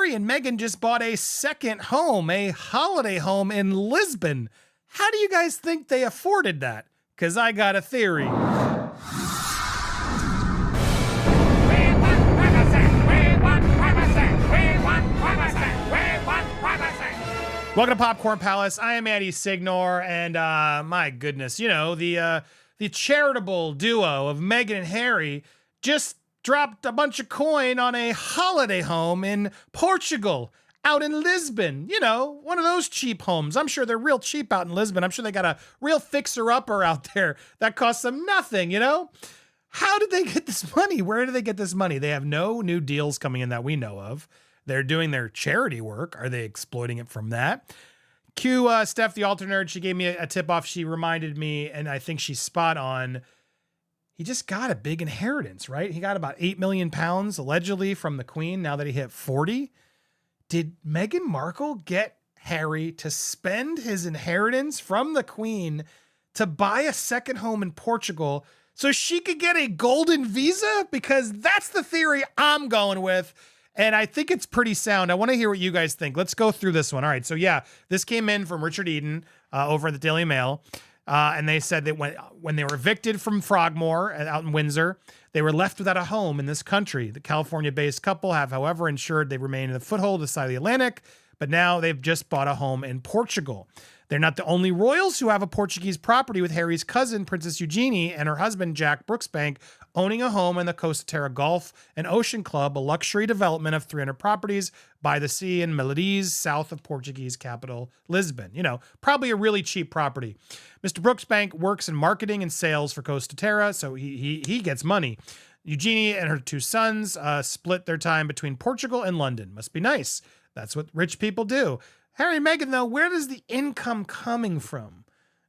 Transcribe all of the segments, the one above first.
Harry and Meghan just bought a second home, a holiday home in Lisbon. How do you guys think they afforded that? Because I got a theory. Welcome to Popcorn Palace. I am Andy Signor, and my goodness, you know, the charitable duo of Meghan and Harry just dropped a bunch of coin on a holiday home in Portugal, out in Lisbon. You know, one of those cheap homes. I'm sure they're real cheap out in Lisbon. I'm sure they got a real fixer-upper out there that costs them nothing, you know? How did they get this money? Where did they get this money? They have no new deals coming in that we know of. They're doing their charity work. Are they exploiting it from that? Cue Steph, the alter nerd. She gave me a tip off. She reminded me, and I think she's spot on. He just got a big inheritance, right? He got about 8 million pounds allegedly from the Queen now that he hit 40. Did Meghan Markle get Harry to spend his inheritance from the Queen to buy a second home in Portugal so she could get a golden visa? Because that's the theory I'm going with. And I think it's pretty sound. I want to hear what you guys think. Let's go through this one. All right. So yeah, this came in from Richard Eden over at the Daily Mail. And they said that when they were evicted from Frogmore out in Windsor, they were left without a home in this country. The California-based couple have, however, ensured they remain in the foothold of the side of the Atlantic, but now they've just bought a home in Portugal. They're not the only royals who have a Portuguese property, with Harry's cousin, Princess Eugenie, and her husband, Jack Brooksbank, owning a home in the Costa Terra Golf and Ocean Club, a luxury development of 300 properties by the sea in Melodies, south of Portuguese capital, Lisbon. You know, probably a really cheap property. Mr. Brooksbank works in marketing and sales for Costa Terra, so he gets money. Eugenie and her two sons split their time between Portugal and London. Must be nice. That's what rich people do. Harry and Meghan, though, where does the income coming from?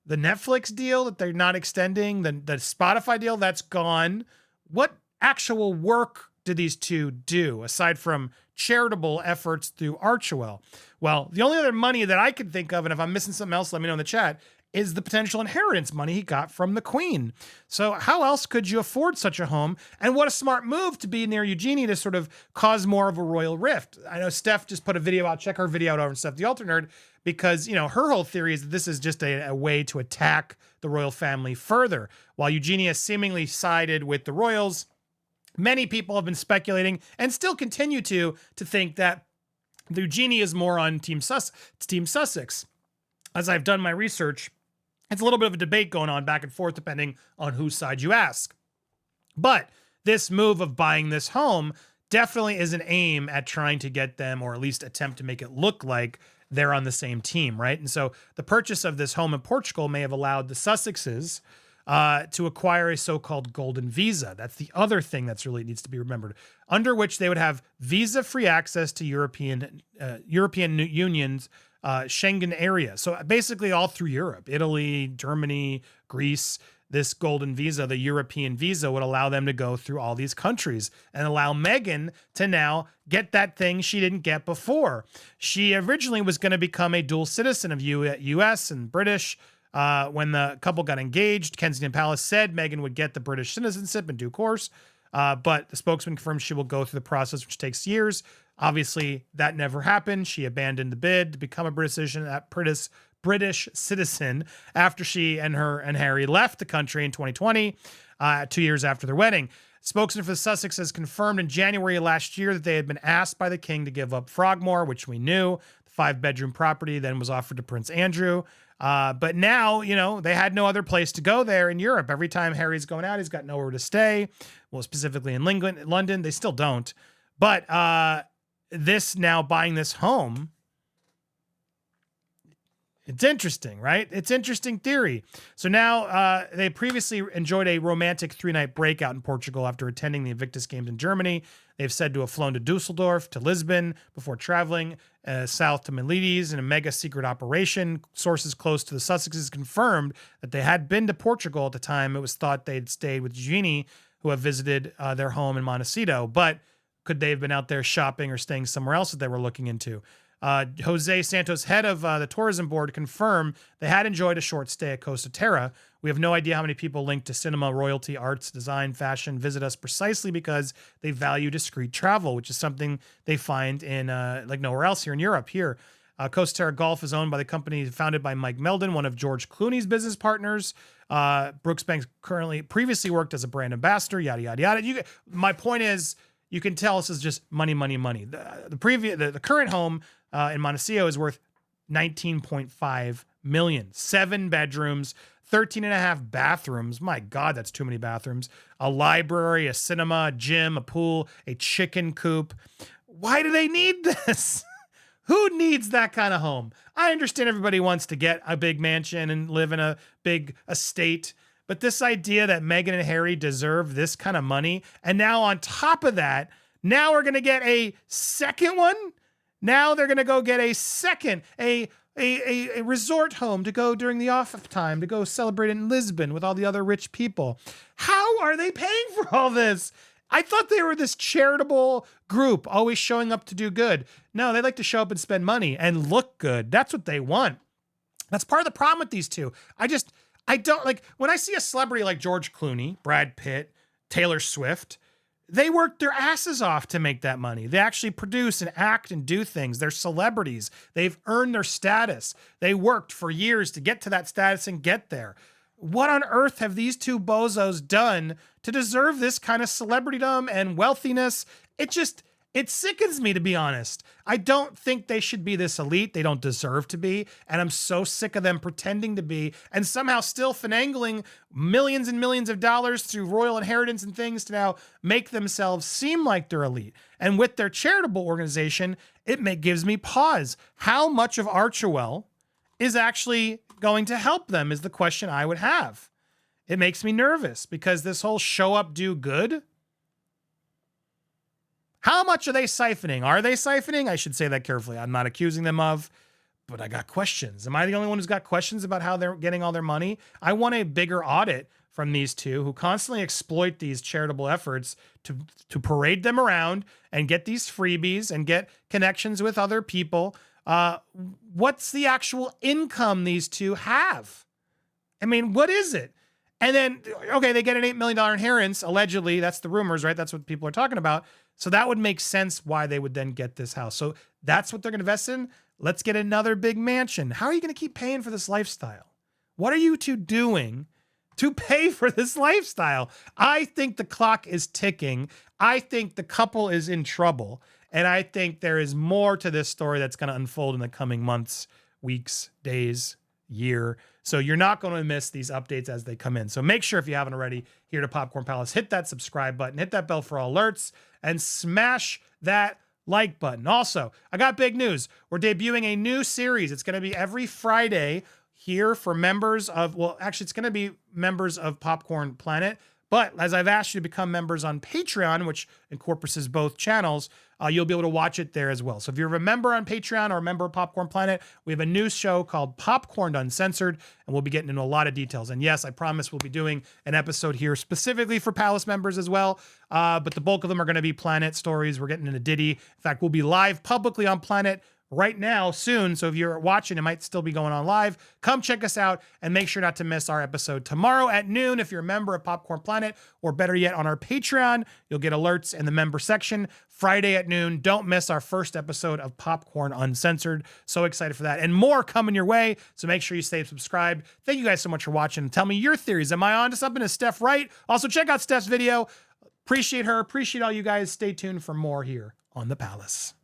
The Netflix deal that they're not extending, the Spotify deal, that's gone. What actual work do these two do, aside from charitable efforts through Archewell? Well, the only other money that I can think of, and if I'm missing something else, let me know in the chat, is the potential inheritance money he got from the Queen. So how else could you afford such a home? And what a smart move to be near Eugenie to sort of cause more of a royal rift. I know Steph just put a video out. Check her video out over on Steph the Alter Nerd, because, you know, her whole theory is that this is just a way to attack the royal family further. While Eugenie has seemingly sided with the royals, many people have been speculating and still continue to think that Eugenie is more on Team Sussex. As I've done my research, it's a little bit of a debate going on back and forth depending on whose side you ask. But this move of buying this home definitely is an aim at trying to get them, or at least attempt to make it look like they're on the same team, right? And so the purchase of this home in Portugal may have allowed the Sussexes to acquire a so-called golden visa. That's the other thing that's really needs to be remembered, under which they would have visa-free access to European Union's Schengen area. So basically all through Europe, Italy, Germany, Greece. This golden visa, the European visa, would allow them to go through all these countries and allow Meghan to now get that thing she didn't get before. She originally was going to become a dual citizen of U.S. and British. When the couple got engaged, Kensington Palace said Meghan would get the British citizenship in due course. But the spokesman confirmed she will go through the process, which takes years. Obviously, that never happened. She abandoned the bid to become a British citizen after she and Harry left the country in 2020, 2 years after their wedding. Spokesman for the Sussex has confirmed in January last year that they had been asked by the king to give up Frogmore, which we knew. The 5-bedroom property then was offered to Prince Andrew. But now, you know, they had no other place to go there in Europe. Every time Harry's going out, he's got nowhere to stay. Well, specifically in London, they still don't. But this now buying this home, it's interesting, right? It's interesting theory. So now they previously enjoyed a romantic 3-night breakout in Portugal after attending the Invictus Games in Germany. They've said to have flown to Dusseldorf to Lisbon before traveling south to Melodies in a mega secret operation. Sources close to the Sussexes confirmed that they had been to Portugal at the time. It was thought they'd stayed with Eugenie, who have visited their home in Montecito. But could they have been out there shopping or staying somewhere else that they were looking into? Jose Santos, head of the tourism board, confirmed they had enjoyed a short stay at Costa Terra. We have no idea how many people linked to cinema, royalty, arts, design, fashion visit us precisely because they value discreet travel, which is something they find in like nowhere else here in Europe. Here, Costa Terra Golf is owned by the company founded by Mike Meldon, one of George Clooney's business partners. Brooksbank previously worked as a brand ambassador, yada, yada, yada. My point is, you can tell this is just money, money, money. The current home in Montecillo is worth $19.5 million. 7 bedrooms, 13 and a half bathrooms. My God, that's too many bathrooms. A library, a cinema, a gym, a pool, a chicken coop. Why do they need this? Who needs that kind of home? I understand everybody wants to get a big mansion and live in a big estate, but this idea that Meghan and Harry deserve this kind of money, and now on top of that, now we're going to get a second one? Now they're going to go get a second, a resort home to go during the off time, to go celebrate in Lisbon with all the other rich people. How are they paying for all this? I thought they were this charitable group, always showing up to do good. No, they like to show up and spend money and look good. That's what they want. That's part of the problem with these two. I don't like when I see a celebrity like George Clooney, Brad Pitt, Taylor Swift, they work their asses off to make that money. They actually produce and act and do things. They're celebrities. They've earned their status. They worked for years to get to that status and get there. What on earth have these two bozos done to deserve this kind of celebritydom and wealthiness? It sickens me, to be honest. I don't think they should be this elite. They don't deserve to be. And I'm so sick of them pretending to be and somehow still finagling millions and millions of dollars through royal inheritance and things to now make themselves seem like they're elite. And with their charitable organization, gives me pause. How much of Archewell is actually going to help them is the question I would have. It makes me nervous because this whole show up, do good. How much are they siphoning? Are they siphoning? I should say that carefully. I'm not accusing them of, but I got questions. Am I the only one who's got questions about how they're getting all their money? I want a bigger audit from these two who constantly exploit these charitable efforts to parade them around and get these freebies and get connections with other people. What's the actual income these two have? I mean, what is it? And then, okay, they get an $8 million inheritance, allegedly. That's the rumors, right? That's what people are talking about. So that would make sense why they would then get this house. So that's what they're going to invest in. Let's get another big mansion. How are you going to keep paying for this lifestyle? What are you two doing to pay for this lifestyle? I think the clock is ticking. I think the couple is in trouble. And I think there is more to this story that's going to unfold in the coming months, weeks, days, year. So you're not going to miss these updates as they come in. So make sure, if you haven't already, here to Popcorn Palace, hit that subscribe button, hit that bell for all alerts, and smash that like button. Also, I got big news. We're debuting a new series. It's going to be every Friday here for members of, well, actually, it's going to be members of Popcorn Planet. But as I've asked you to become members on Patreon, which encompasses both channels, you'll be able to watch it there as well. So if you're a member on Patreon or a member of Popcorn Planet, we have a new show called Popcorn Uncensored, and we'll be getting into a lot of details. And yes, I promise we'll be doing an episode here specifically for Palace members as well. But the bulk of them are going to be Planet stories. We're getting into Diddy. In fact, we'll be live publicly on Planet right now soon. So if you're watching, it might still be going on live. Come check us out and make sure not to miss our episode tomorrow at noon. If you're a member of Popcorn Planet, or better yet, on our Patreon, you'll get alerts in the member section. Friday at noon. Don't miss our first episode of Popcorn Uncensored. So excited for that. And more coming your way. So make sure you stay subscribed. Thank you guys so much for watching. Tell me your theories. Am I on to something? Is Steph right? Also, check out Steph's video. Appreciate her. Appreciate all you guys. Stay tuned for more here on The Palace.